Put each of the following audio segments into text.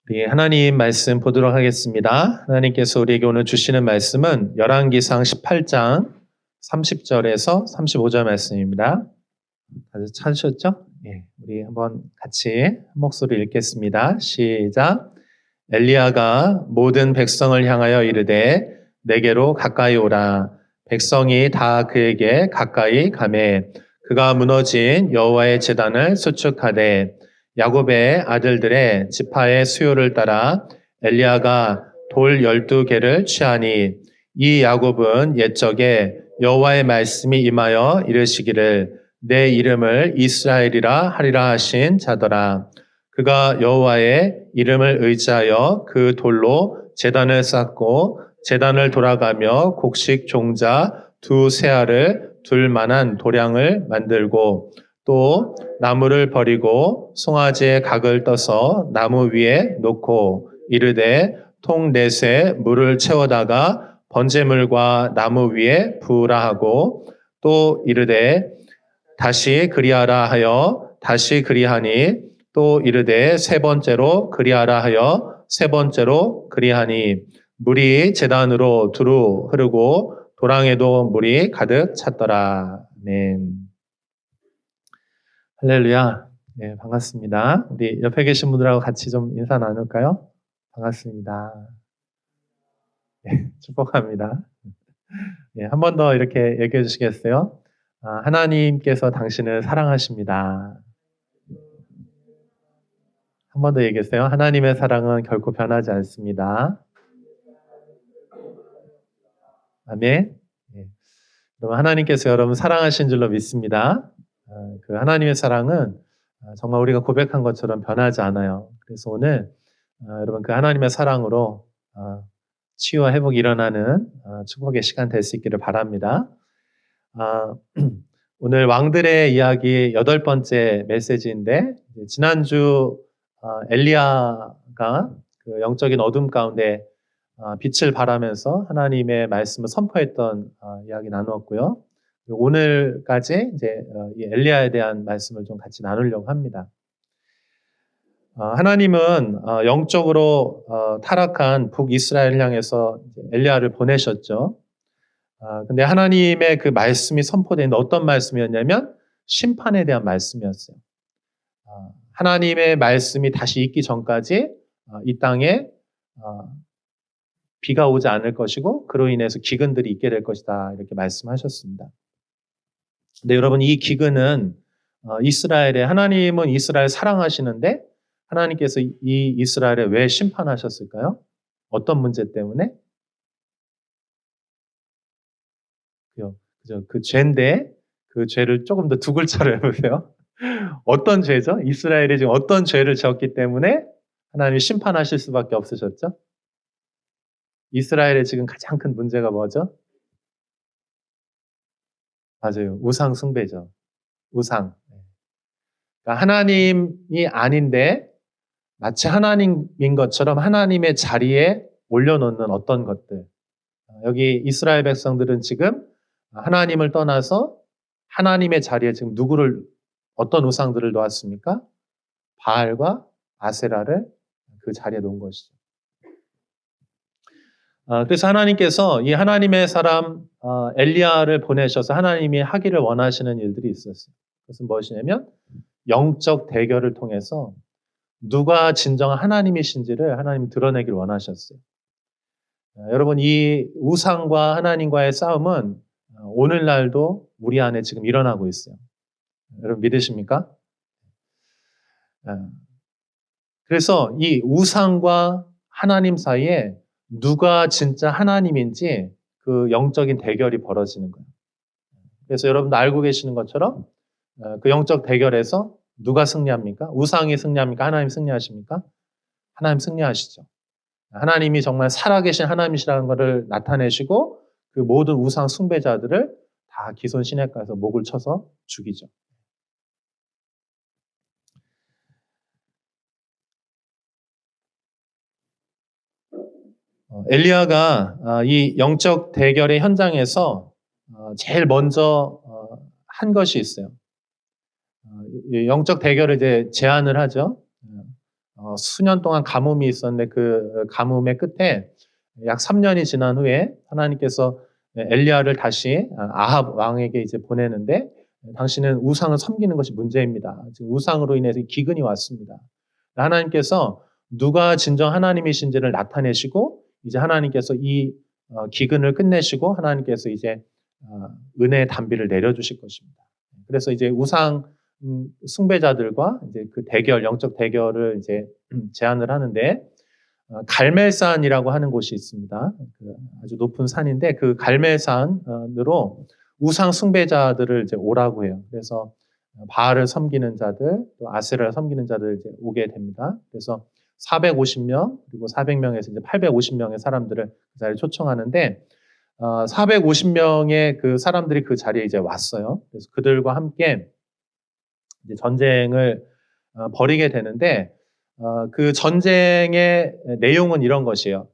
우리 하나님 말씀 보도록 하겠습니다. 하나님께서 우리에게 오늘 주시는 말씀은 열왕기상 18장 30절에서 35절 말씀입니다. 다들 찾으셨죠? 예, 우리 한번 같이 한 목소리 읽겠습니다. 시작. 엘리야가 모든 백성을 향하여 이르되 내게로 가까이 오라. 백성이 다 그에게 가까이 가매 그가 무너진 여호와의 제단을 수축하되 야곱의 아들들의 지파의 수요를 따라 엘리야가 돌 12개를 취하니 이 야곱은 옛적에 여호와의 말씀이 임하여 이르시기를 내 이름을 이스라엘이라 하리라 하신 자더라. 그가 여호와의 이름을 의지하여 그 돌로 제단을 쌓고 제단을 돌아가며 곡식 종자 두 세알을 둘 만한 도량을 만들고 또 나무를 버리고 송아지의 각을 떠서 나무 위에 놓고 이르되 통 넷에 물을 채워다가 번제물과 나무 위에 부으라 하고 또 이르되 다시 그리하라 하여 다시 그리하니 또 이르되 세 번째로 그리하라 하여 세 번째로 그리하니 물이 제단으로 두루 흐르고 도랑에도 물이 가득 찼더라. 아멘. 할렐루야. 네, 반갑습니다. 우리 옆에 계신 분들하고 같이 좀 인사 나눌까요? 반갑습니다. 네, 축복합니다. 네, 한 번 더 이렇게 얘기해 주시겠어요? 하나님께서 당신을 사랑하십니다. 한 번 더 얘기했어요. 하나님의 사랑은 결코 변하지 않습니다. 아멘. 네. 여러분 하나님께서 여러분 사랑하신 줄로 믿습니다. 그 하나님의 사랑은 정말 우리가 고백한 것처럼 변하지 않아요. 그래서 오늘 여러분 그 하나님의 사랑으로 치유와 회복이 일어나는 축복의 시간 될 수 있기를 바랍니다. 오늘 왕들의 이야기 8번째 메시지인데 지난주 엘리야가 그 영적인 어둠 가운데 빛을 발하면서 하나님의 말씀을 선포했던 이야기 나누었고요. 오늘까지 이제 이 엘리야에 대한 말씀을 좀 같이 나누려고 합니다. 하나님은 영적으로 타락한 북이스라엘을 향해서 엘리야를 보내셨죠. 근데 하나님의 그 말씀이 선포된 어떤 말씀이었냐면 심판에 대한 말씀이었어요. 하나님의 말씀이 다시 있기 전까지 이 땅에 비가 오지 않을 것이고 그로 인해서 기근들이 있게 될 것이다 이렇게 말씀하셨습니다. 근데 여러분 이 기근은 하나님은 이스라엘 사랑하시는데 하나님께서 이 이스라엘에 왜 심판하셨을까요? 어떤 문제 때문에? 그죠? 그 죄인데 그 죄를 조금 더 두 글자로 해보세요. 어떤 죄죠? 이스라엘이 지금 어떤 죄를 지었기 때문에 하나님이 심판하실 수밖에 없으셨죠? 이스라엘의 지금 가장 큰 문제가 뭐죠? 맞아요. 우상 숭배죠. 우상. 그러니까 하나님이 아닌데 마치 하나님인 것처럼 하나님의 자리에 올려놓는 어떤 것들. 여기 이스라엘 백성들은 지금 하나님을 떠나서 하나님의 자리에 지금 어떤 우상들을 놓았습니까? 바알과 아세라를 그 자리에 놓은 것이죠. 그래서 하나님께서 이 하나님의 사람 엘리야를 보내셔서 하나님이 하기를 원하시는 일들이 있었어요. 그것은 무엇이냐면 영적 대결을 통해서 누가 진정한 하나님이신지를 하나님이 드러내기를 원하셨어요. 여러분 이 우상과 하나님과의 싸움은 오늘날도 우리 안에 지금 일어나고 있어요. 여러분 믿으십니까? 그래서 이 우상과 하나님 사이에 누가 진짜 하나님인지 그 영적인 대결이 벌어지는 거예요. 그래서 여러분도 알고 계시는 것처럼 그 영적 대결에서 누가 승리합니까? 우상이 승리합니까? 하나님 승리하십니까? 하나님 승리하시죠. 하나님이 정말 살아계신 하나님이시라는 것을 나타내시고 그 모든 우상 숭배자들을 다 기손 시냇가에서 목을 쳐서 죽이죠. 엘리야가 이 영적 대결의 현장에서 제일 먼저 한 것이 있어요. 영적 대결을 이제 제안을 하죠. 수년 동안 가뭄이 있었는데 그 가뭄의 끝에 약 3년이 지난 후에 하나님께서 엘리야를 다시 아합 왕에게 이제 보내는데 당신은 우상을 섬기는 것이 문제입니다. 지금 우상으로 인해서 기근이 왔습니다. 하나님께서 누가 진정 하나님이신지를 나타내시고 이제 하나님께서 이 기근을 끝내시고 하나님께서 이제 은혜의 단비를 내려주실 것입니다. 그래서 이제 우상 숭배자들과 이제 그 대결, 영적 대결을 이제 제안을 하는데 갈멜산이라고 하는 곳이 있습니다. 아주 높은 산인데 그 갈멜산으로 우상 숭배자들을 이제 오라고 해요. 그래서 바알을 섬기는 자들, 또 아세라를 섬기는 자들 이제 오게 됩니다. 그래서 450명 그리고 400명에서 이제 850명의 사람들을 그 자리에 초청하는데 450명의 그 사람들이 그 자리에 이제 왔어요. 그래서 그들과 함께 이제 전쟁을 벌이게 되는데 그 전쟁의 내용은 이런 것이에요.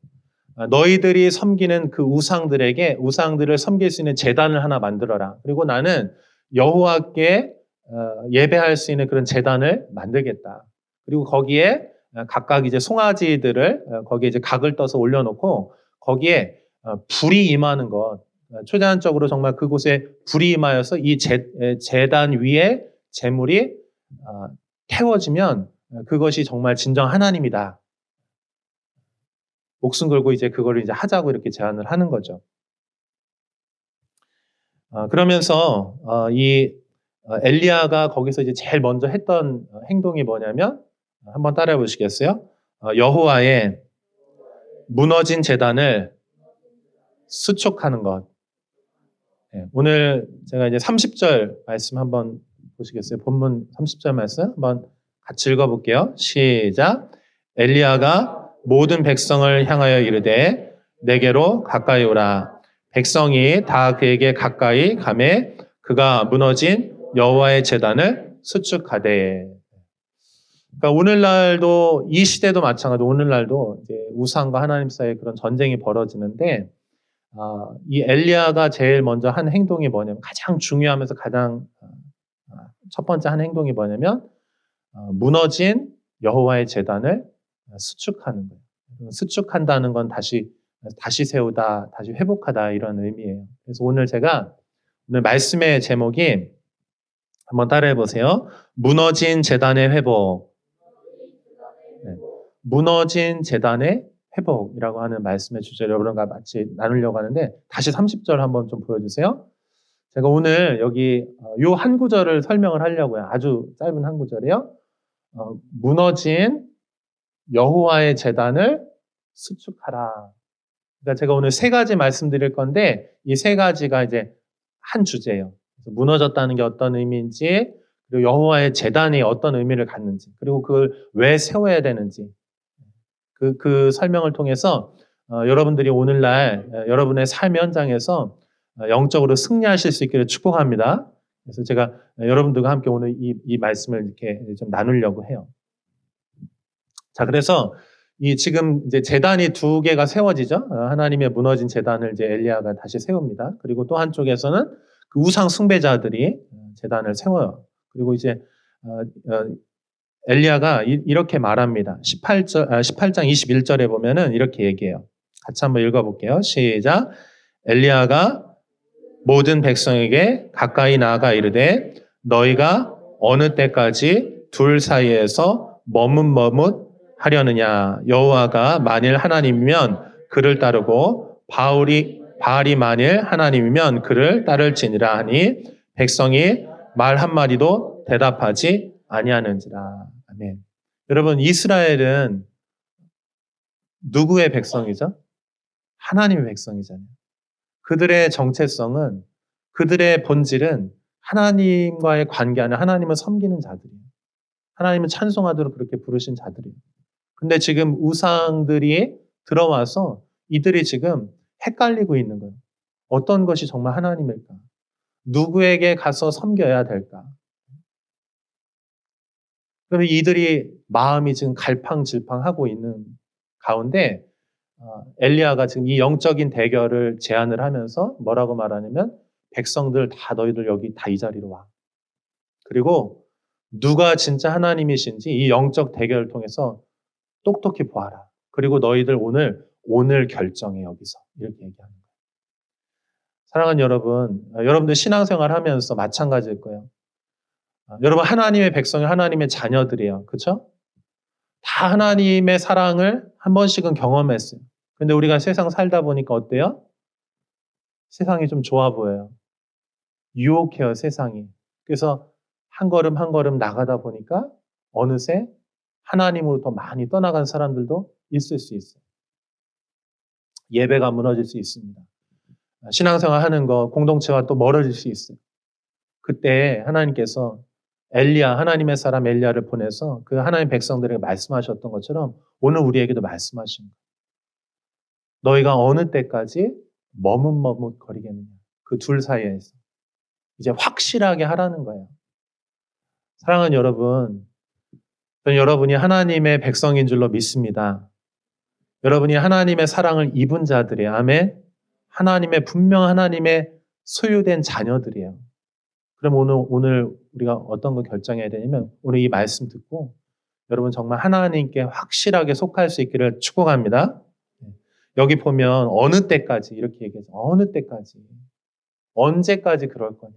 너희들이 섬기는 그 우상들을 섬길 수 있는 제단을 하나 만들어라. 그리고 나는 여호와께 예배할 수 있는 그런 제단을 만들겠다. 그리고 거기에 각각 이제 송아지들을 거기에 이제 각을 떠서 올려놓고 거기에 불이 임하는 것. 초자연적으로 정말 그곳에 불이 임하여서 이 제단 위에 제물이 태워지면 그것이 정말 진정 하나님이다. 목숨 걸고 이제 그거를 이제 하자고 이렇게 제안을 하는 거죠. 그러면서 이 엘리야가 거기서 이제 제일 먼저 했던 행동이 뭐냐면 한번 따라해 보시겠어요? 여호와의 무너진 제단을 수축하는 것. 네, 오늘 제가 이제 30절 말씀 한번 보시겠어요? 본문 30절 말씀 한번 같이 읽어볼게요. 시작. 엘리야가 모든 백성을 향하여 이르되 내게로 가까이 오라. 백성이 다 그에게 가까이 가매 그가 무너진 여호와의 제단을 수축하되. 그러니까 오늘날도 이 시대도 마찬가지로 오늘날도 이제 우상과 하나님 사이에 그런 전쟁이 벌어지는데 이 엘리야가 제일 먼저 한 행동이 뭐냐면 가장 중요하면서 가장 첫 번째 한 행동이 뭐냐면 무너진 여호와의 제단을 수축하는 거예요. 수축한다는 건 다시 세우다, 다시 회복하다 이런 의미예요. 그래서 오늘 말씀의 제목이 한번 따라해 보세요. 무너진 제단의 회복. 네. 무너진 제단의 회복이라고 하는 말씀의 주제를 여러분과 같이 나누려고 하는데 다시 30절 한번 좀 보여주세요. 제가 오늘 여기 요 한 구절을 설명을 하려고요. 아주 짧은 한 구절이요. 무너진 여호와의 제단을 수축하라. 그러니까 제가 오늘 세 가지 말씀드릴 건데 이 세 가지가 이제 한 주제예요. 그래서 무너졌다는 게 어떤 의미인지, 그리고 여호와의 제단이 어떤 의미를 갖는지, 그리고 그걸 왜 세워야 되는지 그 설명을 통해서 여러분들이 오늘날 여러분의 삶 현장에서 영적으로 승리하실 수 있기를 축복합니다. 그래서 제가 여러분들과 함께 오늘 이 말씀을 이렇게 좀 나누려고 해요. 자, 그래서 이 지금 이제 제단이 두 개가 세워지죠. 하나님의 무너진 제단을 이제 엘리야가 다시 세웁니다. 그리고 또 한쪽에서는 그 우상 숭배자들이 제단을 세워요. 그리고 이제 엘리야가 이렇게 말합니다. 18장 21절에 보면은 이렇게 얘기해요. 같이 한번 읽어볼게요. 시작. 엘리야가 모든 백성에게 가까이 나아가 이르되 너희가 어느 때까지 둘 사이에서 머뭇머뭇하려느냐. 여호와가 만일 하나님이면 그를 따르고 바알이 만일 하나님이면 그를 따를지니라 하니 백성이 말 한마디도 대답하지 아니하는지라. 아멘. 여러분, 이스라엘은 누구의 백성이죠? 하나님의 백성이잖아요. 그들의 정체성은, 그들의 본질은 하나님과의 관계 안에 하나님을 섬기는 자들이에요. 하나님을 찬송하도록 그렇게 부르신 자들이에요. 근데 지금 우상들이 들어와서 이들이 지금 헷갈리고 있는 거예요. 어떤 것이 정말 하나님일까? 누구에게 가서 섬겨야 될까? 그러면 이들이 마음이 지금 갈팡질팡하고 있는 가운데 엘리야가 지금 이 영적인 대결을 제안을 하면서 뭐라고 말하냐면 백성들 다 너희들 여기 다 이 자리로 와. 그리고 누가 진짜 하나님이신지 이 영적 대결을 통해서 똑똑히 보아라. 그리고 너희들 오늘 결정해 여기서. 이렇게 얘기하는 거예요. 사랑하는 여러분, 여러분들 신앙생활 하면서 마찬가지일 거예요. 여러분 하나님의 백성이 하나님의 자녀들이에요. 그렇죠? 다 하나님의 사랑을 한 번씩은 경험했어요. 근데 우리가 세상 살다 보니까 어때요? 세상이 좀 좋아 보여요. 유혹해요, 세상이. 그래서 한 걸음 한 걸음 나가다 보니까 어느새 하나님으로 더 많이 떠나간 사람들도 있을 수 있어요. 예배가 무너질 수 있습니다. 신앙생활 하는 거, 공동체와 또 멀어질 수 있어요. 그때 하나님께서 하나님의 사람 엘리야를 보내서 그 하나님 백성들에게 말씀하셨던 것처럼 오늘 우리에게도 말씀하신 거예요. 너희가 어느 때까지 머뭇머뭇거리겠느냐. 그 둘 사이에서. 이제 확실하게 하라는 거예요. 사랑하는 여러분, 저는 여러분이 하나님의 백성인 줄로 믿습니다. 여러분이 하나님의 사랑을 입은 자들이에요. 아멘. 분명 하나님의 소유된 자녀들이에요. 그럼 오늘 우리가 어떤 거 결정해야 되냐면 오늘 이 말씀 듣고 여러분 정말 하나님께 확실하게 속할 수 있기를 축복합니다. 여기 보면 어느 때까지 이렇게 얘기해서 어느 때까지 언제까지 그럴 거냐.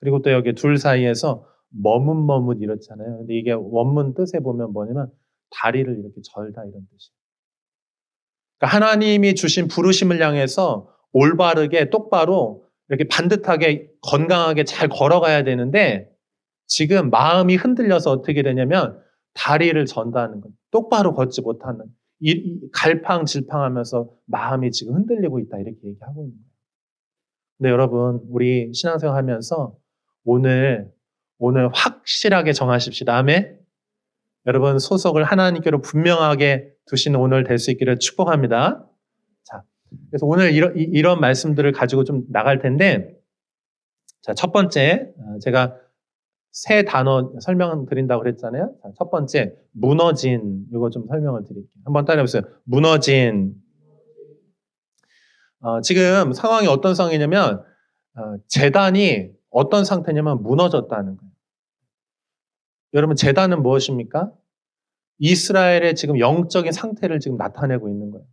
그리고 또 여기 둘 사이에서 머뭇머뭇 이렇잖아요. 근데 이게 원문 뜻에 보면 뭐냐면 다리를 이렇게 절다 이런 뜻이에요. 그러니까 하나님이 주신 부르심을 향해서 올바르게 똑바로 이렇게 반듯하게 건강하게 잘 걸어가야 되는데 지금 마음이 흔들려서 어떻게 되냐면 다리를 전다는 거예요. 똑바로 걷지 못하는 갈팡질팡하면서 마음이 지금 흔들리고 있다 이렇게 얘기하고 있는 거예요. 근데 여러분 우리 신앙생활 하면서 오늘 확실하게 정하십시다. 아멘. 여러분 소속을 하나님께로 분명하게 두시는 오늘 될 수 있기를 축복합니다. 자, 그래서 오늘 이런 말씀들을 가지고 좀 나갈 텐데, 자, 첫 번째 제가 세 단어 설명드린다고 그랬잖아요. 자, 첫 번째 무너진 이거 좀 설명을 드릴게요. 한번 따라해보세요. 무너진. 지금 상황이 어떤 상황이냐면 제단이 어떤 상태냐면 무너졌다는 거예요. 여러분 제단은 무엇입니까? 이스라엘의 지금 영적인 상태를 지금 나타내고 있는 거예요.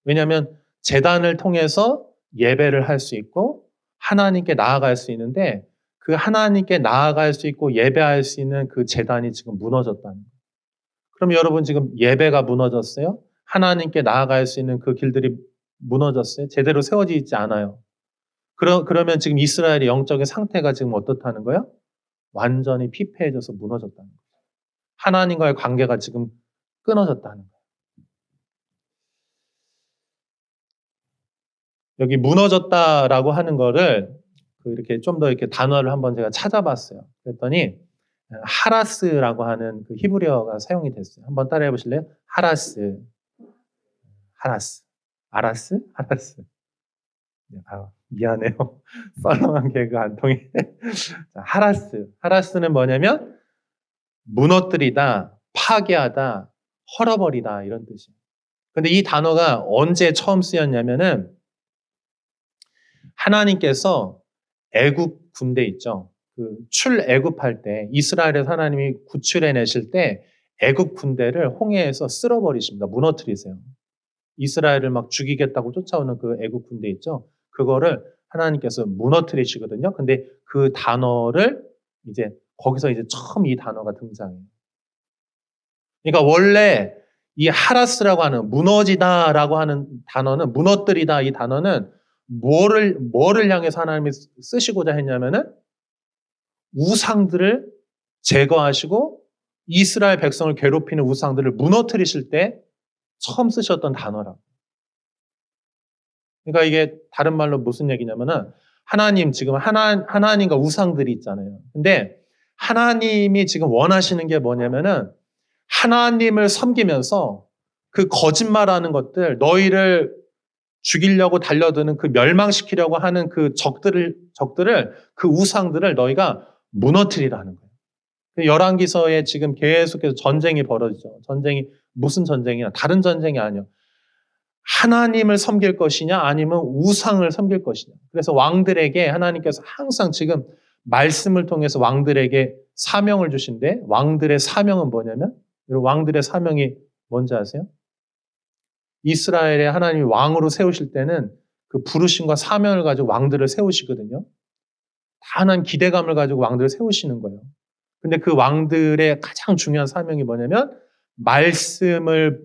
왜냐하면 제단을 통해서 예배를 할 수 있고 하나님께 나아갈 수 있는데 그 하나님께 나아갈 수 있고 예배할 수 있는 그 제단이 지금 무너졌다는 거예요. 그럼 여러분 지금 예배가 무너졌어요? 하나님께 나아갈 수 있는 그 길들이 무너졌어요? 제대로 세워지지 있지 않아요. 그러면 지금 이스라엘의 영적인 상태가 지금 어떻다는 거예요? 완전히 피폐해져서 무너졌다는 거예요. 하나님과의 관계가 지금 끊어졌다는 거예요. 여기 무너졌다라고 하는 거를 이렇게 좀 더 이렇게 단어를 한번 제가 찾아봤어요. 그랬더니 하라스라고 하는 그 히브리어가 사용이 됐어요. 한번 따라해 보실래요? 하라스. 아라스? 하라스. 미안해요. 썰렁한 개그 안 통해. 하라스는 뭐냐면 무너뜨리다, 파괴하다, 헐어버리다 이런 뜻이에요. 근데 이 단어가 언제 처음 쓰였냐면은 하나님께서 애굽 군대 있죠. 그 출애굽할 때 이스라엘에서 하나님이 구출해 내실 때 애굽 군대를 홍해에서 쓸어버리십니다. 무너뜨리세요. 이스라엘을 막 죽이겠다고 쫓아오는 그 애굽 군대 있죠. 그거를 하나님께서 무너뜨리시거든요. 근데 그 단어를 거기서 처음 이 단어가 등장해요. 그러니까 원래 이 하라스라고 하는 무너지다라고 하는 단어는 무너뜨리다 이 단어는 뭐를 향해서 하나님이 쓰시고자 했냐면은 우상들을 제거하시고 이스라엘 백성을 괴롭히는 우상들을 무너뜨리실 때 처음 쓰셨던 단어라고. 그러니까 이게 다른 말로 무슨 얘기냐면은 하나님 지금 하나님과 우상들이 있잖아요. 근데 하나님이 지금 원하시는 게 뭐냐면은 하나님을 섬기면서 그 거짓말하는 것들, 너희를 죽이려고 달려드는 그 멸망시키려고 하는 그 적들을 그 우상들을 너희가 무너뜨리라는 거예요. 열왕기서에 지금 계속해서 전쟁이 벌어지죠. 전쟁이 무슨 전쟁이냐? 다른 전쟁이 아니에요. 하나님을 섬길 것이냐 아니면 우상을 섬길 것이냐. 그래서 왕들에게 하나님께서 항상 지금 말씀을 통해서 왕들에게 사명을 주신데 왕들의 사명은 뭐냐면 여러분, 왕들의 사명이 뭔지 아세요? 이스라엘에 하나님이 왕으로 세우실 때는 그 부르심과 사명을 가지고 왕들을 세우시거든요. 다한 기대감을 가지고 왕들을 세우시는 거예요. 근데 그 왕들의 가장 중요한 사명이 뭐냐면 말씀으로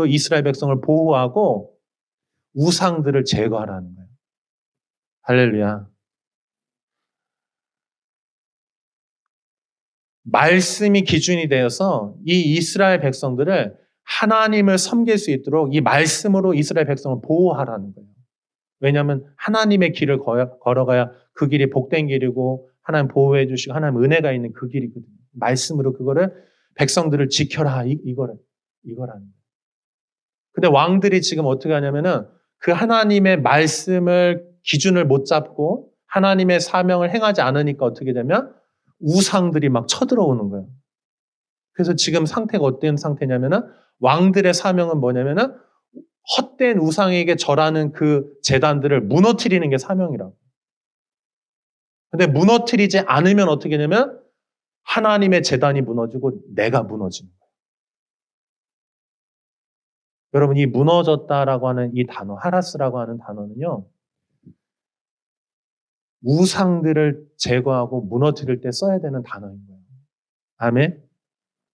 이스라엘 백성을 보호하고 우상들을 제거하라는 거예요. 할렐루야. 말씀이 기준이 되어서 이 이스라엘 백성들을 하나님을 섬길 수 있도록 이 말씀으로 이스라엘 백성을 보호하라는 거예요. 왜냐하면 하나님의 길을 걸어가야 그 길이 복된 길이고 하나님 보호해 주시고 하나님 은혜가 있는 그 길이거든요. 말씀으로 그거를 백성들을 지켜라 이거라는 거예요. 근데 왕들이 지금 어떻게 하냐면은 그 하나님의 말씀을 기준을 못 잡고 하나님의 사명을 행하지 않으니까 어떻게 되면 우상들이 막 쳐들어오는 거예요. 그래서 지금 상태가 어떤 상태냐면은 왕들의 사명은 뭐냐면은 헛된 우상에게 절하는 그 제단들을 무너뜨리는 게 사명이라고. 근데 무너뜨리지 않으면 어떻게 되냐면 하나님의 제단이 무너지고 내가 무너지는 거예요. 여러분, 이 무너졌다라고 하는 이 단어, 하라스라고 하는 단어는요, 우상들을 제거하고 무너뜨릴 때 써야 되는 단어인 거예요. 아멘?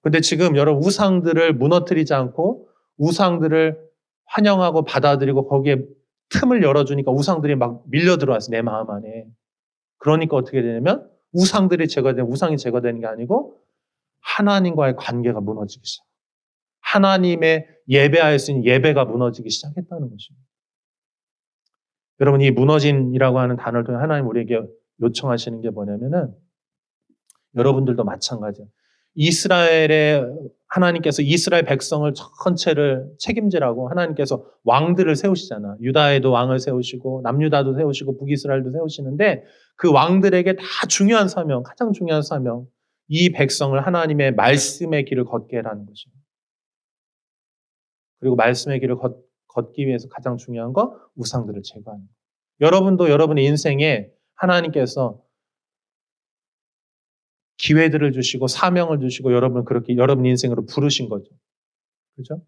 근데 지금 여러분 우상들을 무너뜨리지 않고 우상들을 환영하고 받아들이고 거기에 틈을 열어주니까 우상들이 막 밀려 들어왔어요. 내 마음 안에. 그러니까 어떻게 되냐면 우상이 제거되는 게 아니고 하나님과의 관계가 무너지기 시작. 하나님의 예배할 수 있는 예배가 무너지기 시작했다는 것입니다. 여러분, 이 무너진이라고 하는 단어를 통해 하나님 우리에게 요청하시는 게 뭐냐면은 여러분들도 마찬가지예요. 하나님께서 이스라엘 백성을 전체를 책임지라고 하나님께서 왕들을 세우시잖아. 유다에도 왕을 세우시고 남유다도 세우시고 북이스라엘도 세우시는데 그 왕들에게 다 중요한 사명, 가장 중요한 사명, 이 백성을 하나님의 말씀의 길을 걷게 해라는 것이에요. 그리고 말씀의 길을 걷기 위해서 가장 중요한 거 우상들을 제거하는 거예요. 여러분도 여러분의 인생에 하나님께서 기회들을 주시고 사명을 주시고 여러분 그렇게 여러분 인생으로 부르신 거죠. 그죠?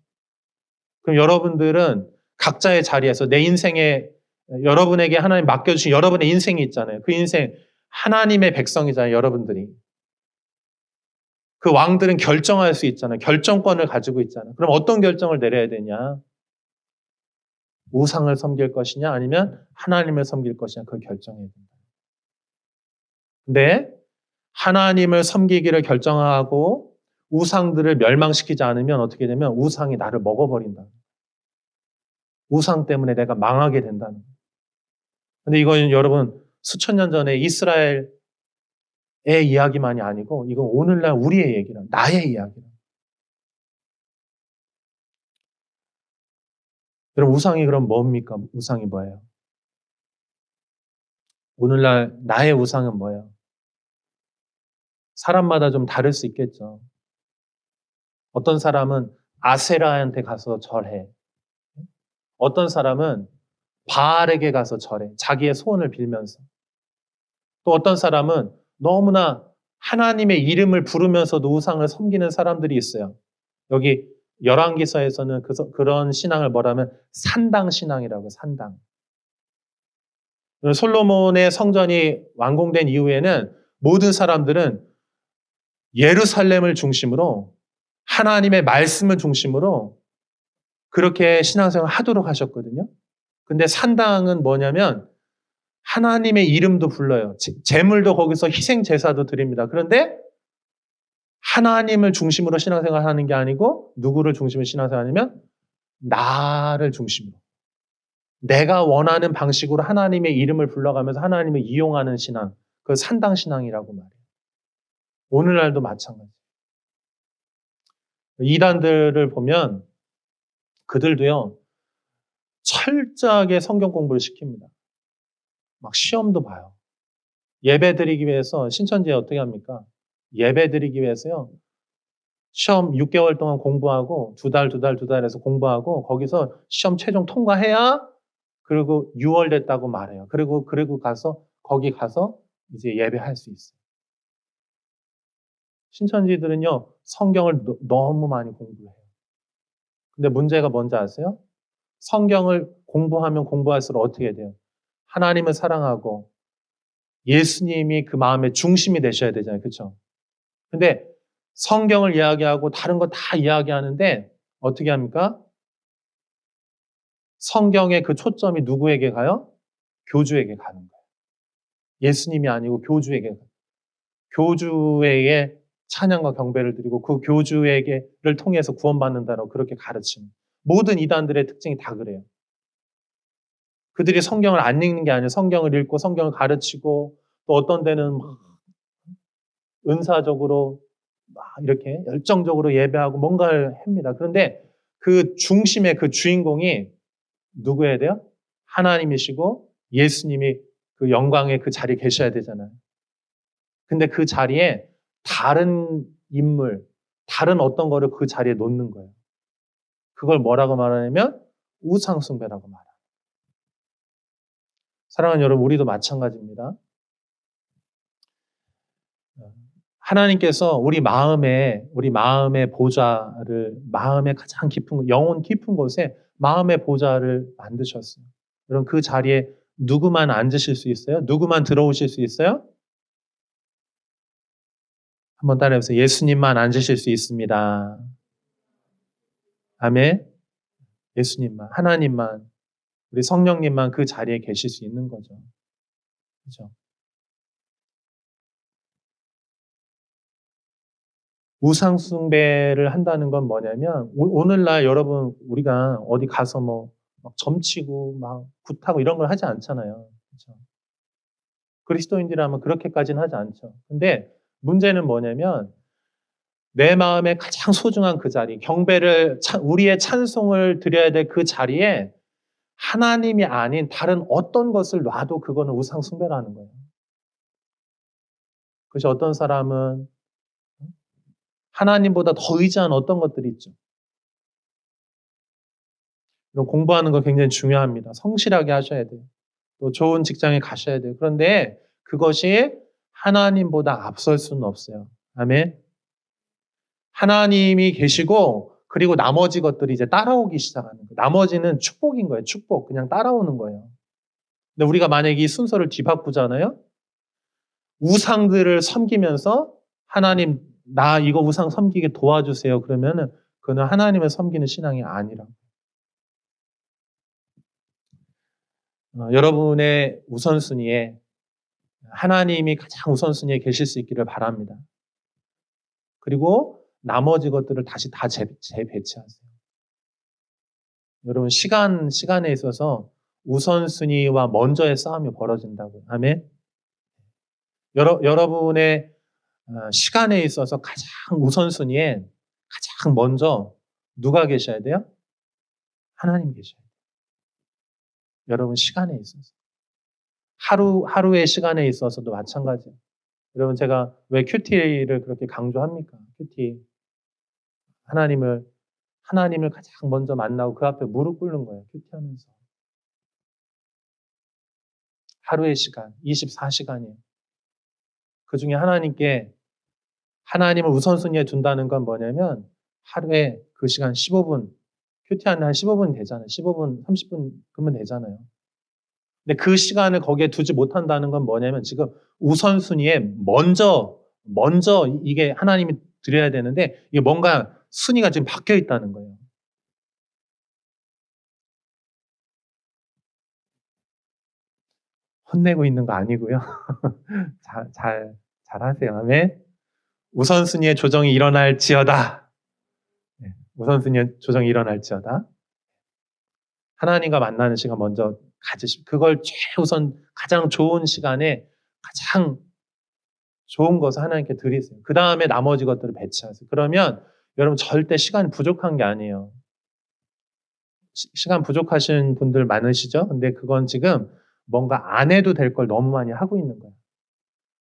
그럼 여러분들은 각자의 자리에서 내 인생에 여러분에게 하나님 맡겨주신 여러분의 인생이 있잖아요. 그 인생 하나님의 백성이잖아요. 여러분들이. 그 왕들은 결정할 수 있잖아요. 결정권을 가지고 있잖아요. 그럼 어떤 결정을 내려야 되냐? 우상을 섬길 것이냐 아니면 하나님을 섬길 것이냐 그걸 결정해야 된다. 근데 하나님을 섬기기를 결정하고 우상들을 멸망시키지 않으면 어떻게 되면 우상이 나를 먹어버린다. 우상 때문에 내가 망하게 된다는 거예요. 근데 이건 여러분 수천 년 전에 이스라엘의 이야기만이 아니고 이건 오늘날 우리의 얘기라 나의 이야기라. 여러분 우상이 그럼 뭡니까? 우상이 뭐예요? 오늘날 나의 우상은 뭐예요? 사람마다 좀 다를 수 있겠죠. 어떤 사람은 아세라한테 가서 절해. 어떤 사람은 바알에게 가서 절해. 자기의 소원을 빌면서. 또 어떤 사람은 너무나 하나님의 이름을 부르면서도 우상을 섬기는 사람들이 있어요. 여기 열왕기서에서는 그런 신앙을 뭐라면 산당 신앙이라고 해요. 산당. 솔로몬의 성전이 완공된 이후에는 모든 사람들은 예루살렘을 중심으로 하나님의 말씀을 중심으로 그렇게 신앙생활을 하도록 하셨거든요. 근데 산당은 뭐냐면 하나님의 이름도 불러요. 제물도 거기서 희생 제사도 드립니다. 그런데 하나님을 중심으로 신앙생활 하는 게 아니고 누구를 중심으로 신앙생활 하냐면 나를 중심으로. 내가 원하는 방식으로 하나님의 이름을 불러가면서 하나님을 이용하는 신앙. 그걸 산당 신앙이라고 말해요. 오늘날도 마찬가지. 이단들을 보면 그들도요. 철저하게 성경 공부를 시킵니다. 막 시험도 봐요. 예배 드리기 위해서 신천지에 어떻게 합니까? 예배 드리기 위해서요. 시험 6개월 동안 공부하고 두 달 해서 공부하고 거기서 시험 최종 통과해야 그리고 6월 됐다고 말해요. 그리고 가서 거기 가서 이제 예배할 수 있어요. 신천지들은요, 성경을 너무 많이 공부해요. 근데 문제가 뭔지 아세요? 성경을 공부하면 공부할수록 어떻게 돼요? 하나님을 사랑하고 예수님이 그 마음의 중심이 되셔야 되잖아요. 그렇죠? 근데 성경을 이야기하고 다른 거 다 이야기하는데 어떻게 합니까? 성경의 그 초점이 누구에게 가요? 교주에게 가는 거예요. 예수님이 아니고 교주에게 가요. 교주에게 찬양과 경배를 드리고 그 교주에게를 통해서 구원받는다라고 그렇게 가르치는 모든 이단들의 특징이 다 그래요. 그들이 성경을 안 읽는 게 아니라 성경을 읽고 성경을 가르치고 또 어떤 데는 막 은사적으로 막 이렇게 열정적으로 예배하고 뭔가를 합니다. 그런데 그 중심의 그 주인공이 누구여야 돼요? 하나님이시고 예수님이 그 영광의 그 자리에 계셔야 되잖아요. 근데 그 자리에 다른 인물, 다른 어떤 거를 그 자리에 놓는 거예요. 그걸 뭐라고 말하냐면 우상숭배라고 말해요. 사랑하는 여러분, 우리도 마찬가지입니다. 하나님께서 우리 마음의 보좌를, 마음의 가장 깊은, 영혼 깊은 곳에 마음의 보좌를 만드셨어요. 여러분, 그 자리에 누구만 앉으실 수 있어요? 누구만 들어오실 수 있어요? 한번 따라해보세요. 예수님만 앉으실 수 있습니다. 아멘. 예수님만, 하나님만, 우리 성령님만 그 자리에 계실 수 있는 거죠. 그렇죠? 우상숭배를 한다는 건 뭐냐면 오늘날 여러분 우리가 어디 가서 막 점치고 막 굿하고 이런 걸 하지 않잖아요. 그렇죠? 그리스도인들이라면 그렇게까지는 하지 않죠. 근데 문제는 뭐냐면 내 마음에 가장 소중한 그 자리, 경배를 우리의 찬송을 드려야 될 그 자리에 하나님이 아닌 다른 어떤 것을 놔도 그거는 우상숭배라는 거예요. 그래서 어떤 사람은 하나님보다 더 의지한 어떤 것들이 있죠. 이런 공부하는 거 굉장히 중요합니다. 성실하게 하셔야 돼요. 또 좋은 직장에 가셔야 돼요. 그런데 그것이 하나님보다 앞설 수는 없어요. 아멘. 하나님이 계시고 그리고 나머지 것들이 이제 따라오기 시작하는 거예요. 나머지는 축복인 거예요. 축복. 그냥 따라오는 거예요. 근데 우리가 만약에 이 순서를 뒤바꾸잖아요. 우상들을 섬기면서 하나님 나 이거 우상 섬기게 도와주세요. 그러면은 그거는 하나님을 섬기는 신앙이 아니라. 여러분의 우선순위에 하나님이 가장 우선순위에 계실 수 있기를 바랍니다. 그리고 나머지 것들을 다시 다 재배치하세요. 여러분 시간에 있어서 우선순위와 먼저의 싸움이 벌어진다고요. 아멘. 여러분의 시간에 있어서 가장 우선순위에 가장 먼저 누가 계셔야 돼요? 하나님 계셔야 돼요. 여러분 시간에 있어서. 하루의 시간에 있어서도 마찬가지예요. 여러분 제가 왜 큐티를 그렇게 강조합니까? 큐티. 하나님을 가장 먼저 만나고 그 앞에 무릎 꿇는 거예요. 큐티하면서. 하루의 시간, 24시간이에요. 그 중에 하나님을 우선순위에 둔다는 건 뭐냐면 하루에 그 시간 15분, 큐티하는 한 15분 되잖아요. 15분, 30분 그러면 되잖아요. 근데 그 시간을 거기에 두지 못한다는 건 뭐냐면 지금 우선순위에 먼저 이게 하나님이 드려야 되는데 이게 뭔가 순위가 지금 바뀌어 있다는 거예요. 혼내고 있는 거 아니고요. 잘 하세요. 아멘. 우선순위의 조정이 일어날지어다. 네, 우선순위의 조정이 일어날지어다. 하나님과 만나는 시간 먼저 가지시고 그걸 최우선 가장 좋은 시간에 가장 좋은 것을 하나님께 드리세요. 그 다음에 나머지 것들을 배치하세요. 그러면 여러분 절대 시간이 부족한 게 아니에요. 시간 부족하신 분들 많으시죠? 근데 그건 지금 뭔가 안 해도 될 걸 너무 많이 하고 있는 거예요.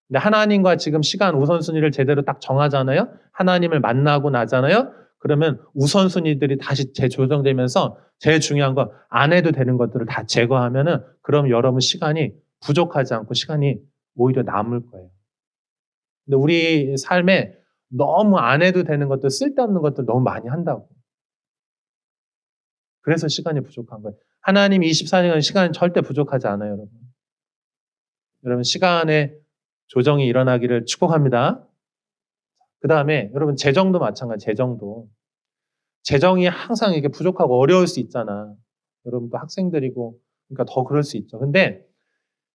근데 하나님과 지금 시간 우선순위를 제대로 딱 정하잖아요? 하나님을 만나고 나잖아요? 그러면 우선순위들이 다시 재조정되면서 제일 중요한 건 안 해도 되는 것들을 다 제거하면은 그럼 여러분 시간이 부족하지 않고 시간이 오히려 남을 거예요. 근데 우리 삶에 너무 안 해도 되는 것들, 쓸데없는 것들 너무 많이 한다고. 그래서 시간이 부족한 거예요. 하나님 24시간 시간은 절대 부족하지 않아요, 여러분. 여러분, 시간의 조정이 일어나기를 축복합니다. 그 다음에 여러분, 재정도 마찬가지, 재정도. 재정이 항상 이게 부족하고 어려울 수 있잖아. 여러분도 학생들이고, 그러니까 더 그럴 수 있죠. 근데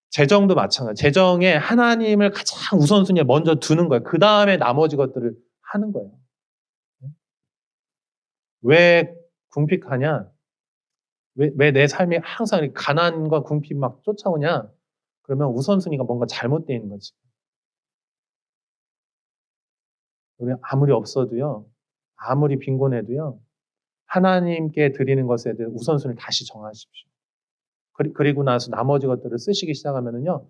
재정도 마찬가지. 재정에 하나님을 가장 우선순위에 먼저 두는 거예요. 그 다음에 나머지 것들을 하는 거예요. 왜 궁핍하냐? 왜 내 삶이 항상 이렇게 가난과 궁핍 막 쫓아오냐? 그러면 우선순위가 뭔가 잘못되어 있는 거지. 우리 아무리 없어도요, 아무리 빈곤해도요, 하나님께 드리는 것에 대해 우선순위를 다시 정하십시오. 그리고 나서 나머지 것들을 쓰시기 시작하면은요,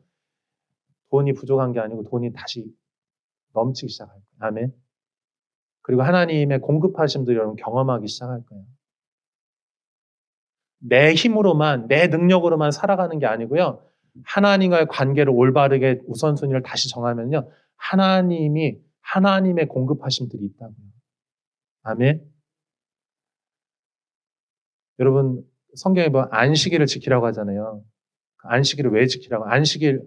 돈이 부족한 게 아니고 돈이 다시 넘치기 시작할 거예요. 아멘. 그리고 하나님의 공급하심도 여러분 경험하기 시작할 거예요. 내 힘으로만, 내 능력으로만 살아가는 게 아니고요. 하나님과의 관계를 올바르게 우선순위를 다시 정하면요. 하나님의 공급하심들이 있다고요. 아멘. 여러분, 성경에 보면 안식일을 지키라고 하잖아요. 안식일을 왜 지키라고? 안식일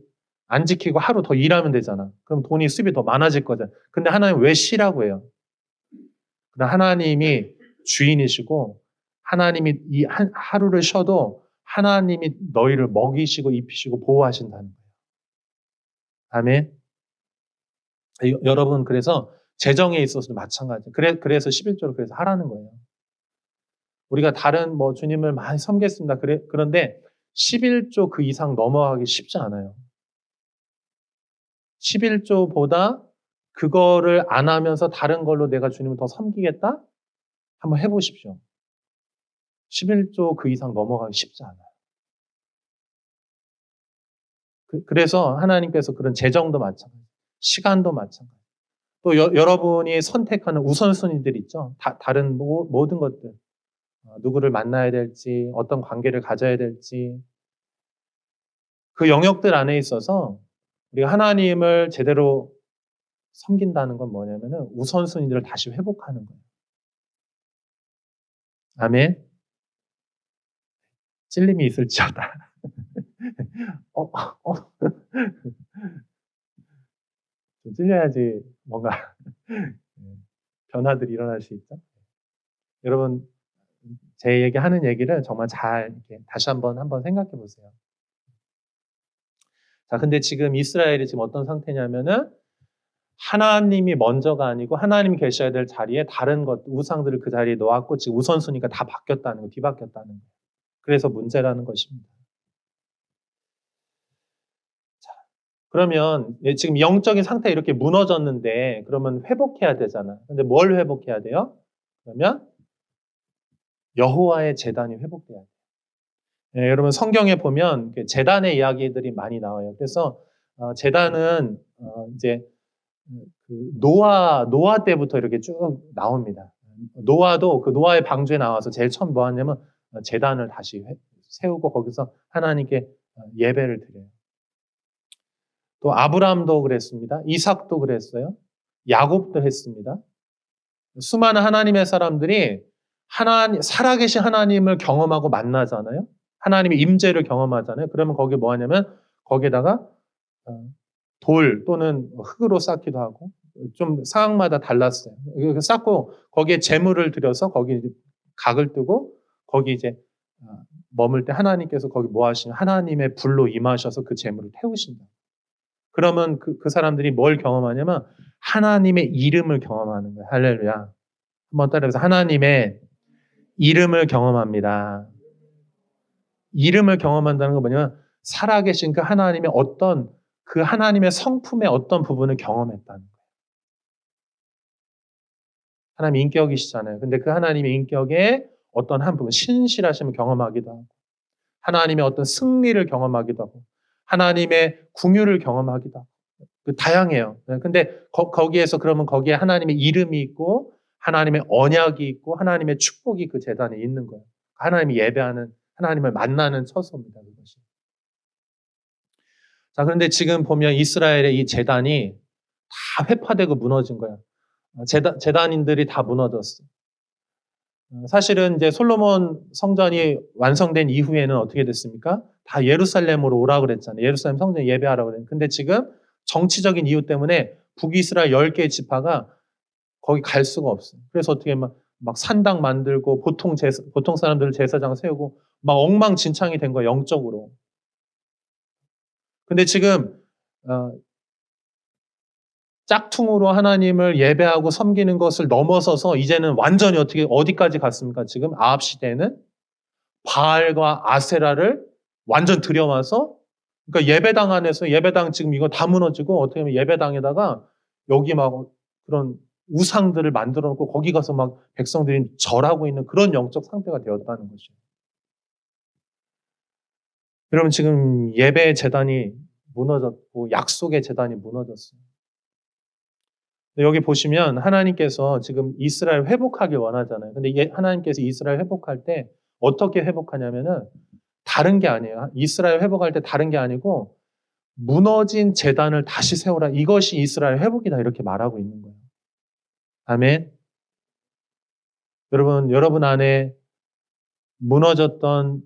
안 지키고 하루 더 일하면 되잖아. 그럼 돈이 수입이 더 많아질 거잖아. 근데 하나님 왜 쉬라고 해요? 그러나 하나님이 주인이시고 하나님이 이 하루를 쉬어도 하나님이 너희를 먹이시고 입히시고 보호하신다는 거예요. 아멘. 여러분, 그래서 재정에 있어서도 마찬가지예요. 그래서 11조를 그래서 하라는 거예요. 우리가 다른 주님을 많이 섬겼습니다. 그런데 11조 그 이상 넘어가기 쉽지 않아요. 11조보다 그거를 안 하면서 다른 걸로 내가 주님을 더 섬기겠다? 한번 해보십시오. 11조 그 이상 넘어가기 쉽지 않아요. 그래서 하나님께서 그런 재정도 마찬가지, 시간도 마찬가지. 또 여러분이 선택하는 우선순위들 있죠. 다른 모든 것들. 누구를 만나야 될지, 어떤 관계를 가져야 될지. 그 영역들 안에 있어서 우리가 하나님을 제대로 섬긴다는 건 뭐냐면은 우선순위를 다시 회복하는 거예요. 아멘. 찔림이 있을지어다. 좀 찔려야지 뭔가 변화들이 일어날 수 있죠. 여러분, 제 하는 얘기를 정말 잘 이렇게 다시 한번 생각해 보세요. 자, 근데 지금 이스라엘이 지금 어떤 상태냐면은 하나님이 먼저가 아니고 하나님이 계셔야 될 자리에 다른 것, 우상들을 그 자리에 놓았고 지금 우선순위가 다 바뀌었다는 거, 뒤바뀌었다는 거. 그래서 문제라는 것입니다. 자, 그러면 지금 영적인 상태가 이렇게 무너졌는데 그러면 회복해야 되잖아. 근데 뭘 회복해야 돼요? 그러면 여호와의 제단이 회복돼야 돼요. 네, 여러분 성경에 보면 제단의 이야기들이 많이 나와요. 그래서 제단은 이제 그 노아 때부터 이렇게 쭉 나옵니다. 노아도 그 노아의 방주에 나와서 제일 처음 뭐 하냐면 제단을 다시 세우고 거기서 하나님께 예배를 드려요. 또 아브라함도 그랬습니다. 이삭도 그랬어요. 야곱도 했습니다. 수많은 하나님의 사람들이 살아계신 하나님을 경험하고 만나잖아요. 하나님의 임재를 경험하잖아요. 그러면 거기에 뭐 하냐면 거기에다가 돌 또는 흙으로 쌓기도 하고 좀 상황마다 달랐어요. 쌓고 거기에 제물을 들여서 거기 각을 뜨고 거기 이제 머물 때 하나님께서 거기 뭐 하시냐 하나님의 불로 임하셔서 그 제물을 태우신다. 그러면 그 사람들이 뭘 경험하냐면 하나님의 이름을 경험하는 거예요. 할렐루야. 한번 따라해서 하나님의 이름을 경험합니다. 이름을 경험한다는 건 뭐냐면 살아계신 그 하나님의 그 하나님의 성품의 어떤 부분을 경험했다는 거예요. 하나님 인격이시잖아요. 근데 그 하나님의 인격의 어떤 한 부분, 신실하심을 경험하기도 하고, 하나님의 어떤 승리를 경험하기도 하고, 하나님의 궁유를 경험하기도 하고, 다양해요. 근데 거기에서 그러면 거기에 하나님의 이름이 있고, 하나님의 언약이 있고, 하나님의 축복이 그 제단에 있는 거예요. 하나님이 예배하는, 하나님을 만나는 처소입니다. 그것이. 자, 그런데 지금 보면 이스라엘의 이 제단이 다 회파되고 무너진 거야. 제단인들이 다 무너졌어. 사실은 이제 솔로몬 성전이 완성된 이후에는 어떻게 됐습니까? 다 예루살렘으로 오라고 그랬잖아요. 예루살렘 성전 예배하라고 그랬는데. 근데 지금 정치적인 이유 때문에 북이스라엘 10개의 지파가 거기 갈 수가 없어요. 그래서 어떻게 막 산당 만들고 보통 사람들 제사장 세우고 막 엉망진창이 된 거예요, 영적으로. 근데 지금 짝퉁으로 하나님을 예배하고 섬기는 것을 넘어서서 이제는 완전히 어디까지 갔습니까? 지금 아합 시대에는 바알과 아세라를 완전 들여와서, 그러니까 예배당 안에서 예배당 지금 이거 다 무너지고 어떻게 보면 예배당에다가 여기 막 그런 우상들을 만들어 놓고 거기 가서 막 백성들이 절하고 있는 그런 영적 상태가 되었다는 것이죠. 여러분, 지금 예배의 재단이 무너졌고 약속의 재단이 무너졌어요. 여기 보시면 하나님께서 지금 이스라엘 회복하길 원하잖아요. 근데 이게 하나님께서 이스라엘 회복할 때 어떻게 회복하냐면은 다른 게 아니에요. 이스라엘 회복할 때 다른 게 아니고 무너진 재단을 다시 세우라. 이것이 이스라엘 회복이다. 이렇게 말하고 있는 거예요. 아멘. 여러분 안에 무너졌던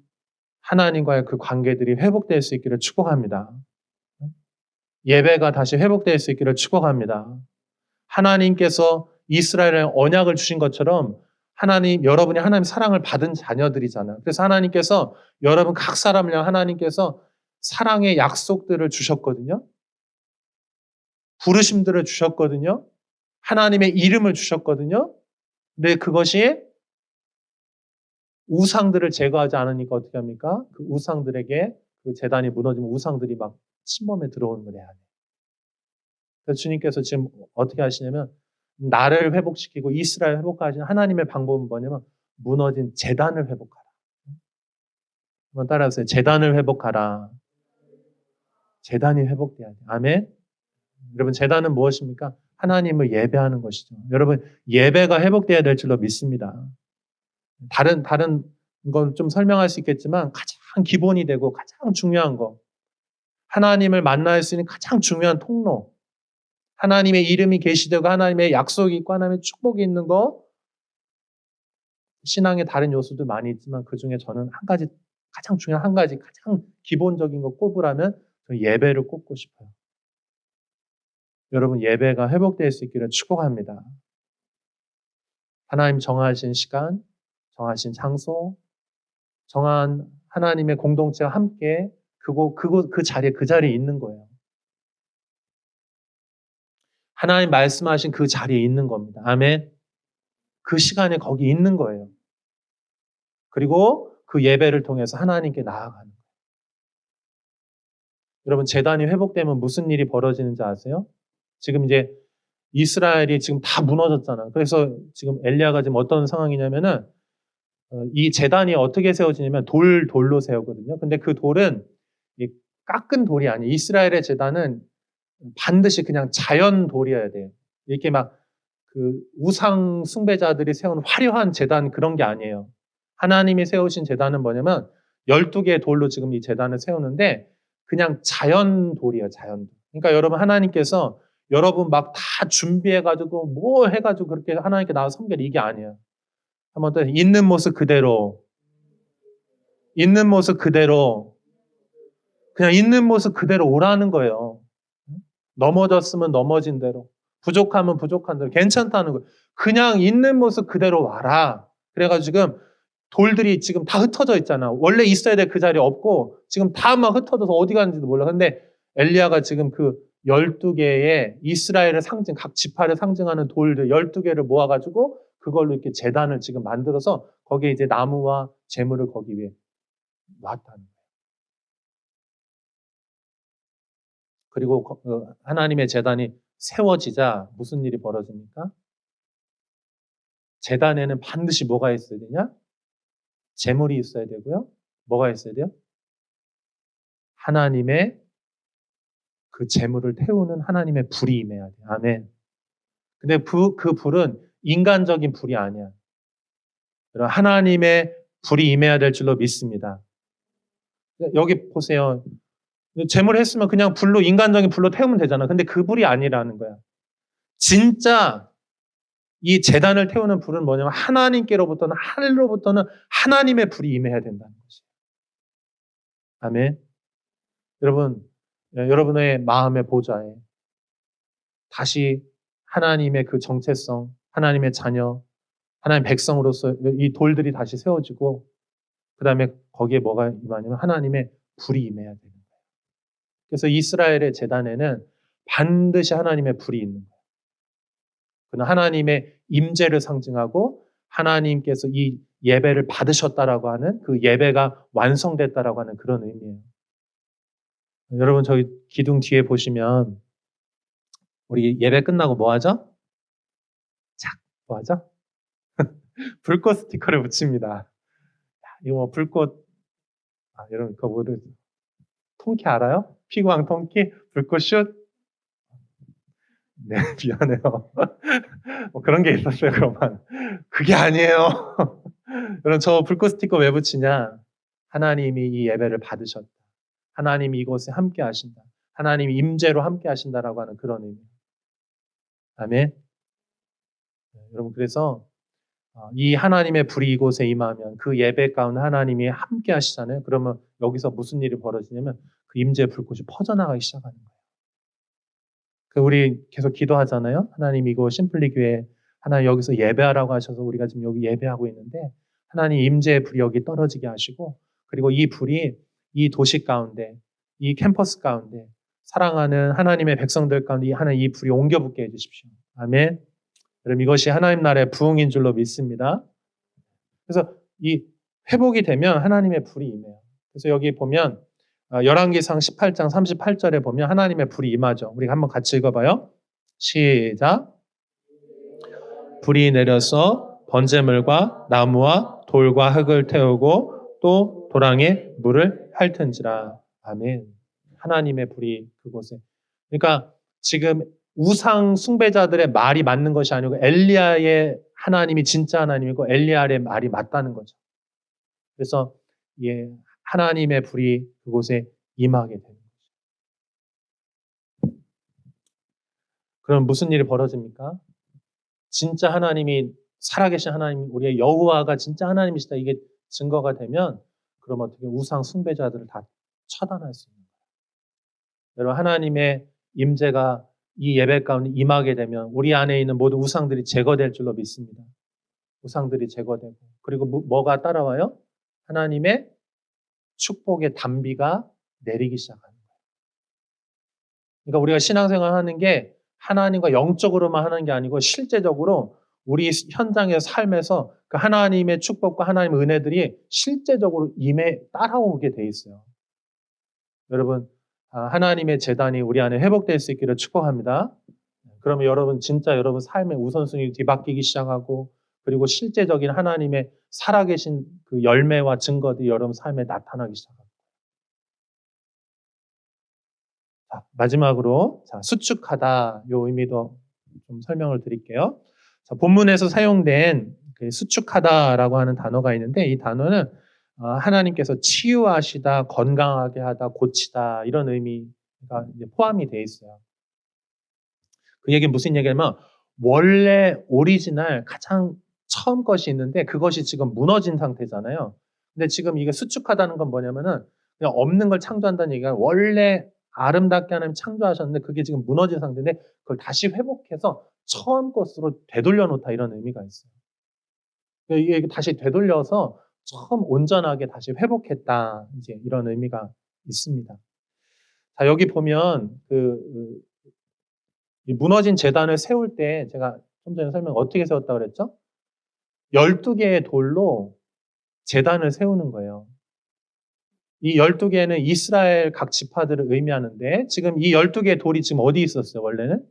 하나님과의 그 관계들이 회복될 수 있기를 축복합니다. 예배가 다시 회복될 수 있기를 축복합니다. 하나님께서 이스라엘에 언약을 주신 것처럼 여러분이 하나님 사랑을 받은 자녀들이잖아요. 그래서 하나님께서 여러분 각 사람을 하나님께서 사랑의 약속들을 주셨거든요. 부르심들을 주셨거든요. 하나님의 이름을 주셨거든요. 근데 그것이 우상들을 제거하지 않으니까 어떻게 합니까? 그 우상들에게 그 재단이 무너지면 우상들이 막 침범에 들어오는 거예요. 그래서 주님께서 지금 어떻게 하시냐면 나를 회복시키고 이스라엘 회복하시는 하나님의 방법은 뭐냐면 무너진 재단을 회복하라. 한번 따라하세요. 재단을 회복하라. 재단이 회복돼야 돼요. 아멘. 여러분, 재단은 무엇입니까? 하나님을 예배하는 것이죠. 여러분, 예배가 회복돼야 될 줄로 믿습니다. 다른 건 좀 설명할 수 있겠지만 가장 기본이 되고 가장 중요한 거, 하나님을 만날 수 있는 가장 중요한 통로, 하나님의 이름이 계시되고 하나님의 약속이 있고 하나님의 축복이 있는 거, 신앙의 다른 요소도 많이 있지만 그중에 저는 한 가지, 가장 중요한 한 가지, 가장 기본적인 거 꼽으라면 저는 예배를 꼽고 싶어요. 여러분, 예배가 회복될 수 있기를 축복합니다. 하나님 정하신 시간, 정하신 장소, 정한 하나님의 공동체와 함께 그 자리에 있는 거예요. 하나님 말씀하신 그 자리에 있는 겁니다. 아멘. 그 시간에 거기 있는 거예요. 그리고 그 예배를 통해서 하나님께 나아가는 거예요. 여러분, 재단이 회복되면 무슨 일이 벌어지는지 아세요? 지금 이제 이스라엘이 지금 다 무너졌잖아요. 그래서 지금 엘리야가 지금 어떤 상황이냐면은 이 재단이 어떻게 세워지냐면 돌로 세우거든요. 근데 그 돌은 깎은 돌이 아니에요. 이스라엘의 재단은 반드시 그냥 자연 돌이어야 돼요. 이렇게 막 그 우상 숭배자들이 세운 화려한 재단 그런 게 아니에요. 하나님이 세우신 재단은 뭐냐면 12개의 돌로 지금 이 재단을 세우는데 그냥 자연 돌이에요. 자연 돌. 그러니까 여러분, 하나님께서 여러분 막 다 준비해가지고 뭐 해가지고 그렇게 하나님께 나와서 섬겨, 이게 아니에요. 한번 더 있는 모습 그대로, 있는 모습 그대로, 그냥 있는 모습 그대로 오라는 거예요. 넘어졌으면 넘어진 대로, 부족하면 부족한 대로, 괜찮다는 거예요. 그냥 있는 모습 그대로 와라. 그래가지고 지금 돌들이 지금 다 흩어져 있잖아. 원래 있어야 될 그 자리에 없고 지금 다 막 흩어져서 어디 가는지도 몰라. 근데 엘리야가 지금 그 12개의 이스라엘의 상징, 각 지파를 상징하는 돌들 12개를 모아가지고 그걸로 이렇게 제단을 지금 만들어서 거기에 이제 나무와 재물을 거기 위에 놨다는 거예요. 그리고 하나님의 제단이 세워지자 무슨 일이 벌어집니까? 제단에는 반드시 뭐가 있어야 되냐? 재물이 있어야 되고요. 뭐가 있어야 돼요? 하나님의 그 재물을 태우는 하나님의 불이 임해야 돼요. 아멘. 근데 그 불은 인간적인 불이 아니야. 하나님의 불이 임해야 될 줄로 믿습니다. 여기 보세요. 재물 했으면 그냥 인간적인 불로 태우면 되잖아. 근데 그 불이 아니라는 거야. 진짜 이 제단을 태우는 불은 뭐냐면 하나님께로부터는 하늘로부터는 하나님의 불이 임해야 된다는 것이에요. 아멘. 여러분, 여러분의 마음의 보좌에 다시 하나님의 그 정체성, 하나님의 자녀, 하나님의 백성으로서 이 돌들이 다시 세워지고 그 다음에 거기에 뭐가 임하냐면 하나님의 불이 임해야 되는 거예요. 그래서 이스라엘의 제단에는 반드시 하나님의 불이 있는 거예요. 그는 하나님의 임재를 상징하고 하나님께서 이 예배를 받으셨다라고 하는 그 예배가 완성됐다라고 하는 그런 의미예요. 여러분 저희 기둥 뒤에 보시면 우리 예배 끝나고 뭐 하죠? 착, 뭐 하죠? 불꽃 스티커를 붙입니다. 이거 뭐 불꽃, 여러분 그거 모르죠? 통키 알아요? 피구왕 통키? 불꽃 슛? 네, 미안해요. 뭐 그런 게 있었어요, 그러면. 그게 아니에요. 여러분, 저 불꽃 스티커 왜 붙이냐? 하나님이 이 예배를 받으셨다. 하나님이 이곳에 함께 하신다. 하나님이 임재로 함께 하신다라고 하는 그런 의미. 아멘. 여러분, 그래서 이 하나님의 불이 이곳에 임하면 그 예배 가운데 하나님이 함께 하시잖아요. 그러면 여기서 무슨 일이 벌어지냐면 그 임재의 불꽃이 퍼져나가기 시작하는 거예요. 우리 계속 기도하잖아요. 하나님 이곳 심플리 교회 하나님 여기서 예배하라고 하셔서 우리가 지금 여기 예배하고 있는데 하나님 임재의 불이 여기 떨어지게 하시고 그리고 이 불이 이 도시 가운데 이 캠퍼스 가운데 사랑하는 하나님의 백성들 가운데 하나님 이 불이 옮겨 붙게 해주십시오. 아멘. 여러분 이것이 하나님 나라의 부흥인 줄로 믿습니다. 그래서 이 회복이 되면 하나님의 불이 임해요. 그래서 여기 보면 열왕기상 18장 38절에 보면 하나님의 불이 임하죠. 우리 한번 같이 읽어봐요. 시작. 불이 내려서 번제물과 나무와 돌과 흙을 태우고 또 도랑에 물을 핥은지라. 아멘. 하나님의 불이 그곳에. 그러니까 지금 우상 숭배자들의 말이 맞는 것이 아니고 엘리야의 하나님이 진짜 하나님이고 엘리야의 말이 맞다는 거죠. 그래서 하나님의 불이 그곳에 임하게 되는 거죠. 그럼 무슨 일이 벌어집니까? 진짜 하나님이 살아계신 하나님, 우리의 여호와가 진짜 하나님이시다 이게 증거가 되면 그럼 어떻게 우상 숭배자들을 다 처단할 수 있는 거예요. 여러분 하나님의 임재가 이 예배 가운데 임하게 되면 우리 안에 있는 모든 우상들이 제거될 줄로 믿습니다. 우상들이 제거되고 그리고 뭐가 따라와요? 하나님의 축복의 단비가 내리기 시작하는 거예요. 그러니까 우리가 신앙생활 하는 게 하나님과 영적으로만 하는 게 아니고 실제적으로 우리 현장의 삶에서 그 하나님의 축복과 하나님의 은혜들이 실제적으로 따라오게 돼 있어요. 여러분 하나님의 재단이 우리 안에 회복될 수 있기를 축복합니다. 그러면 여러분 진짜 여러분 삶의 우선순위 뒤바뀌기 시작하고 그리고 실제적인 하나님의 살아계신 그 열매와 증거들이 여러분 삶에 나타나기 시작합니다. 자, 마지막으로 수축하다 이 의미도 좀 설명을 드릴게요. 자, 본문에서 사용된 그 수축하다라고 하는 단어가 있는데 이 단어는 하나님께서 치유하시다, 건강하게 하다, 고치다 이런 의미가 이제 포함이 되어 있어요. 그 얘기는 무슨 얘기냐면 원래 오리지널 가장 처음 것이 있는데 그것이 지금 무너진 상태잖아요. 근데 지금 이게 수축하다는 건 뭐냐면은 그냥 없는 걸 창조한다는 얘기가 원래 아름답게 하나님 창조하셨는데 그게 지금 무너진 상태인데 그걸 다시 회복해서 처음 것으로 되돌려 놓다 이런 의미가 있어요. 이게 다시 되돌려서 처음 온전하게 다시 회복했다 이제 이런 의미가 있습니다. 자 여기 보면 이 무너진 제단을 세울 때 제가 좀 전에 설명 어떻게 세웠다고 그랬죠? 12개의 돌로 제단을 세우는 거예요. 이 12개는 이스라엘 각 지파들을 의미하는데 지금 이 12개의 돌이 지금 어디 있었어요, 원래는?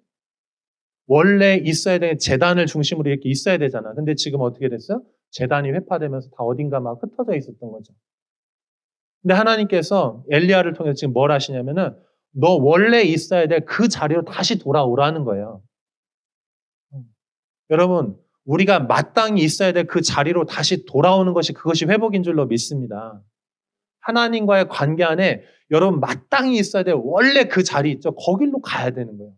원래 있어야 되는 제단을 중심으로 이렇게 있어야 되잖아. 근데 지금 어떻게 됐어요? 제단이 회파되면서 다 어딘가 막 흩어져 있었던 거죠. 근데 하나님께서 엘리야를 통해서 지금 뭘 하시냐면은 너 원래 있어야 될 그 자리로 다시 돌아오라는 거예요. 여러분, 우리가 마땅히 있어야 될 그 자리로 다시 돌아오는 것이 그것이 회복인 줄로 믿습니다. 하나님과의 관계 안에 여러분 마땅히 있어야 될 원래 그 자리 있죠. 거길로 가야 되는 거예요.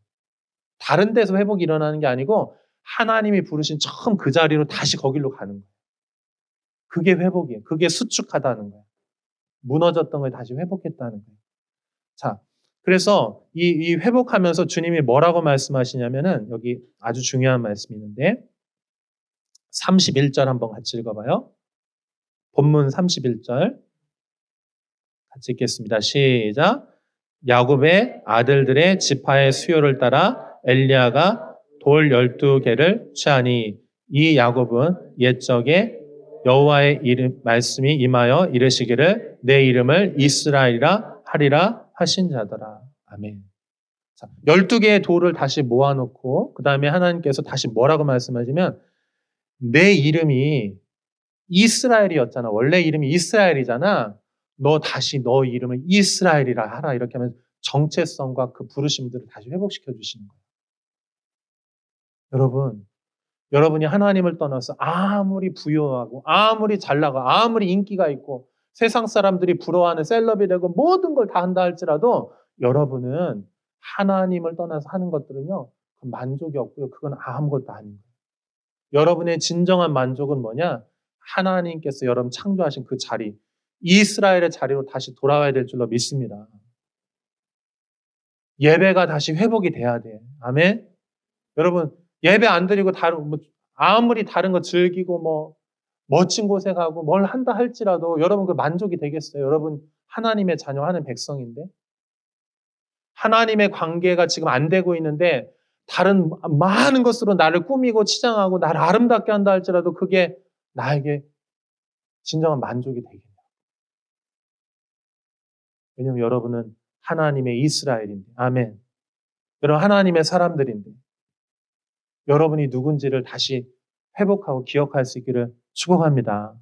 다른 데서 회복이 일어나는 게 아니고 하나님이 부르신 처음 그 자리로 다시 거길로 가는 거예요. 그게 회복이에요. 그게 수축하다는 거예요. 무너졌던 걸 다시 회복했다는 거예요. 자, 그래서 이 회복하면서 주님이 뭐라고 말씀하시냐면은 여기 아주 중요한 말씀이 있는데 31절 한번 같이 읽어봐요. 본문 31절 같이 읽겠습니다. 시작. 야곱의 아들들의 지파의 수요를 따라 엘리야가 돌 12개를 취하니 이 야곱은 옛적에 여호와의 이름 말씀이 임하여 이르시기를 내 이름을 이스라엘이라 하리라 하신 자더라. 아멘. 자, 12개의 돌을 다시 모아놓고 그 다음에 하나님께서 다시 뭐라고 말씀하시면 내 이름이 이스라엘이었잖아. 원래 이름이 이스라엘이잖아. 너 다시 너 이름을 이스라엘이라 하라. 이렇게 하면 정체성과 그 부르심들을 다시 회복시켜 주시는 거예요. 여러분이 하나님을 떠나서 아무리 부유하고 아무리 잘나고 아무리 인기가 있고 세상 사람들이 부러워하는 셀럽이 되고 모든 걸 다 한다 할지라도 여러분은 하나님을 떠나서 하는 것들은요. 그 만족이 없고요. 그건 아무것도 아닌 거예요. 여러분의 진정한 만족은 뭐냐? 하나님께서 여러분 창조하신 그 자리, 이스라엘의 자리로 다시 돌아와야 될 줄로 믿습니다. 예배가 다시 회복이 돼야 돼. 아멘? 여러분, 예배 안 드리고 아무리 다른 거 즐기고 멋진 곳에 가고 뭘 한다 할지라도 여러분 그 만족이 되겠어요? 여러분 하나님의 자녀 하는 백성인데? 하나님의 관계가 지금 안 되고 있는데 다른 많은 것으로 나를 꾸미고 치장하고 나를 아름답게 한다 할지라도 그게 나에게 진정한 만족이 되겠냐. 왜냐하면 여러분은 하나님의 이스라엘인데. 아멘. 여러분 하나님의 사람들인데. 여러분이 누군지를 다시 회복하고 기억할 수 있기를 축복합니다.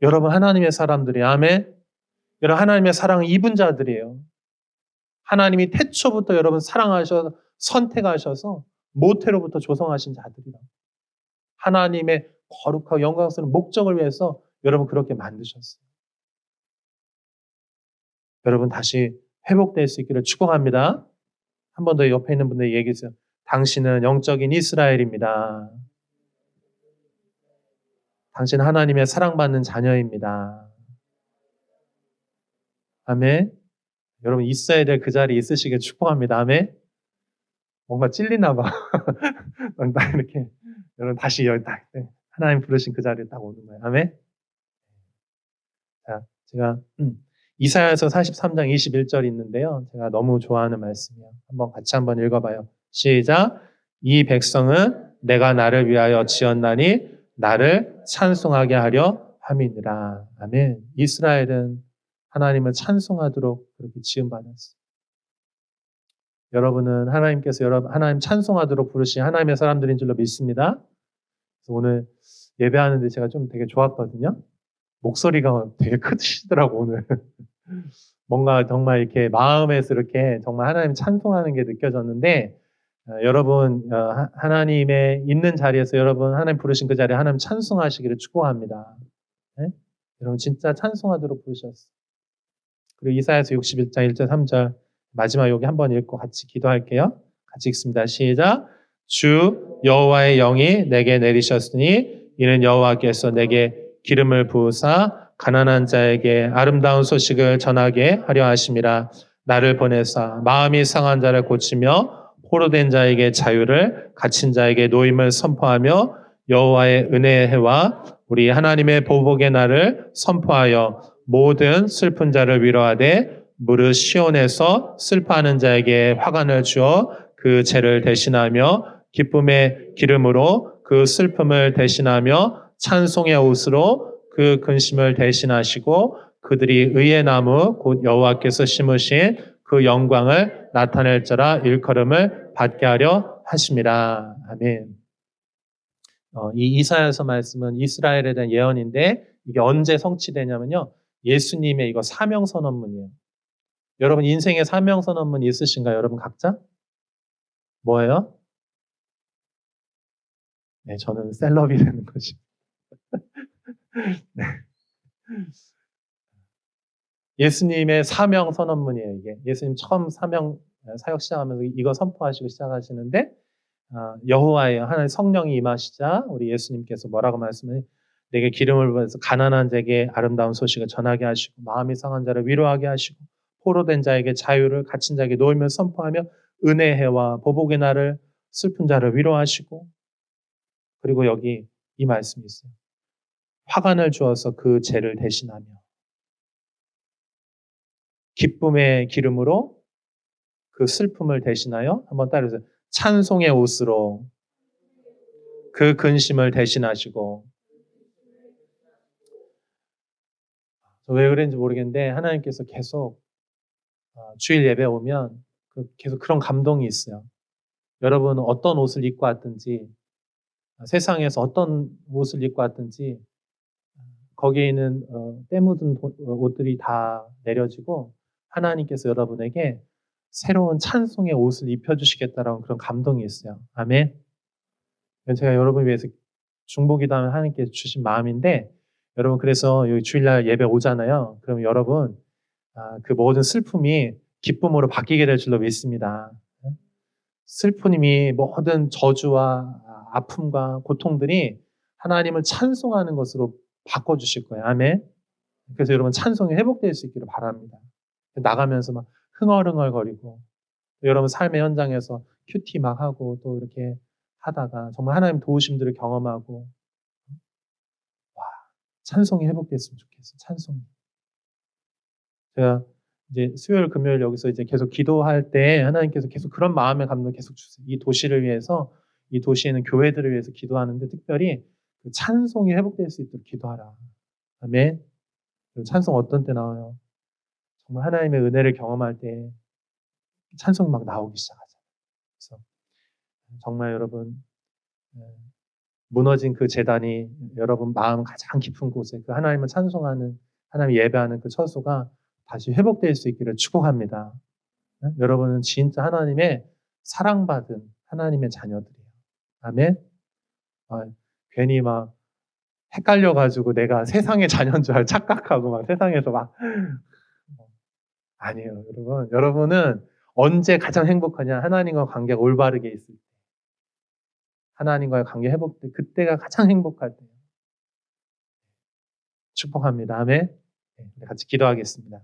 여러분 하나님의 사람들이 아멘. 여러분 하나님의 사랑을 입은 자들이에요. 하나님이 태초부터 여러분 사랑하셔서 선택하셔서 모태로부터 조성하신 자들이라. 하나님의 거룩하고 영광스러운 목적을 위해서 여러분 그렇게 만드셨어요. 여러분 다시 회복될 수 있기를 축복합니다. 한 번 더 옆에 있는 분들 얘기해주세요. 당신은 영적인 이스라엘입니다. 당신은 하나님의 사랑받는 자녀입니다. 아멘. 여러분 있어야 될 그 자리에 있으시길 축복합니다. 아멘. 뭔가 찔리나 봐. 딱 이렇게 여러분 다시 여기 딱 하나님 부르신 그 자리에 딱 오는 거예요. 아멘. 자, 제가 이사야서 43장 21절 있는데요. 제가 너무 좋아하는 말씀이에요. 같이 한번 읽어봐요. 시작. 이 백성은 내가 나를 위하여 지었나니 나를 찬송하게 하려 함이니라. 아멘. 이스라엘은 하나님을 찬송하도록 그렇게 지음받았어요. 여러분은 하나님께서 하나님 찬송하도록 부르신 하나님의 사람들인 줄로 믿습니다. 그래서 오늘 예배하는데 제가 좀 되게 좋았거든요. 목소리가 되게 크시더라고 오늘. 뭔가 정말 이렇게 마음에서 이렇게 정말 하나님 찬송하는 게 느껴졌는데 여러분 하나님의 있는 자리에서 여러분 하나님 부르신 그 자리에 하나님 찬송하시기를 축복합니다. 네? 여러분 진짜 찬송하도록 부르셨어요. 그리고 이사야서 61장 1절 3절 마지막 여기 한번 읽고 같이 기도할게요. 같이 읽습니다. 시작. 주 여호와의 영이 내게 내리셨으니 이는 여호와께서 내게 기름을 부으사 가난한 자에게 아름다운 소식을 전하게 하려 하심이라. 나를 보내사 마음이 상한 자를 고치며 포로된 자에게 자유를 갇힌 자에게 노임을 선포하며 여호와의 은혜의 해와 우리 하나님의 보복의 날을 선포하여 모든 슬픈 자를 위로하되 무릇 시온에서 슬퍼하는 자에게 화관을 주어 그 죄를 대신하며 기쁨의 기름으로 그 슬픔을 대신하며 찬송의 옷으로 그 근심을 대신하시고 그들이 의의 나무 곧 여호와께서 심으신 그 영광을 나타낼 자라 일컬음을 받게 하려 하심이라. 아멘. 이 이사야서 말씀은 이스라엘에 대한 예언인데 이게 언제 성취되냐면요. 예수님의 이거 사명선언문이에요. 여러분 인생의 사명선언문 있으신가요? 여러분 각자? 뭐예요? 네, 저는 셀럽이 되는 거지. 네. 예수님의 사명 선언문이에요, 이게. 예수님 처음 사역 시작하면서 이거 선포하시고 시작하시는데, 여호와의 하나님 성령이 임하시자 우리 예수님께서 뭐라고 말씀해? 내게 기름을 부어서 가난한 자에게 아름다운 소식을 전하게 하시고 마음이 상한 자를 위로하게 하시고 포로된 자에게 자유를 갇힌 자에게 놓으며 선포하며 은혜의 해와 보복의 날을 슬픈 자를 위로하시고 그리고 여기 이 말씀이 있어요. 화관을 주어서 그 죄를 대신하며 기쁨의 기름으로 그 슬픔을 대신하여 한번 따라해서 찬송의 옷으로 그 근심을 대신하시고 왜 그런지 모르겠는데 하나님께서 계속 주일 예배 오면 계속 그런 감동이 있어요. 여러분은 어떤 옷을 입고 왔든지 세상에서 어떤 옷을 입고 왔든지 거기에 있는 때 묻은 옷들이 다 내려지고 하나님께서 여러분에게 새로운 찬송의 옷을 입혀주시겠다라는 그런 감동이 있어요. 아멘. 제가 여러분을 위해서 중보기도하면 하나님께서 주신 마음인데 여러분 그래서 여기 주일날 예배 오잖아요. 그럼 여러분 그 모든 슬픔이 기쁨으로 바뀌게 될 줄로 믿습니다. 슬픔이 모든 저주와 아픔과 고통들이 하나님을 찬송하는 것으로 바꿔주실 거예요. 아멘. 그래서 여러분 찬송이 회복될 수 있기를 바랍니다. 나가면서 막 흥얼흥얼거리고 여러분 삶의 현장에서 큐티 막 하고 또 이렇게 하다가 정말 하나님 도우심들을 경험하고 와 찬송이 회복됐으면 좋겠어요. 찬송이. 제가 이제 수요일 금요일 여기서 이제 계속 기도할 때 하나님께서 계속 그런 마음의 감동 계속 주세요. 이 도시를 위해서 이 도시에 있는 교회들을 위해서 기도하는데 특별히 그 찬송이 회복될 수 있도록 기도하라. 아멘. 찬송 어떤 때 나와요? 정말 하나님의 은혜를 경험할 때 찬송이 막 나오기 시작하잖아요. 그래서 정말 여러분 무너진 그 재단이 여러분 마음 가장 깊은 곳에 그 하나님을 찬송하는 하나님 예배하는 그 처소가 다시 회복될 수 있기를 축복합니다. 여러분은 진짜 하나님의 사랑받은 하나님의 자녀들이에요. 아멘. 괜히 막 헷갈려가지고 내가 세상의 자녀인 줄 착각하고 막 세상에서 막 아니에요, 여러분. 여러분은 언제 가장 행복하냐? 하나님과 관계가 올바르게 있을 때. 하나님과의 관계 회복될 때, 그때가 가장 행복할 때예요. 축복합니다. 아멘. 네, 같이 기도하겠습니다.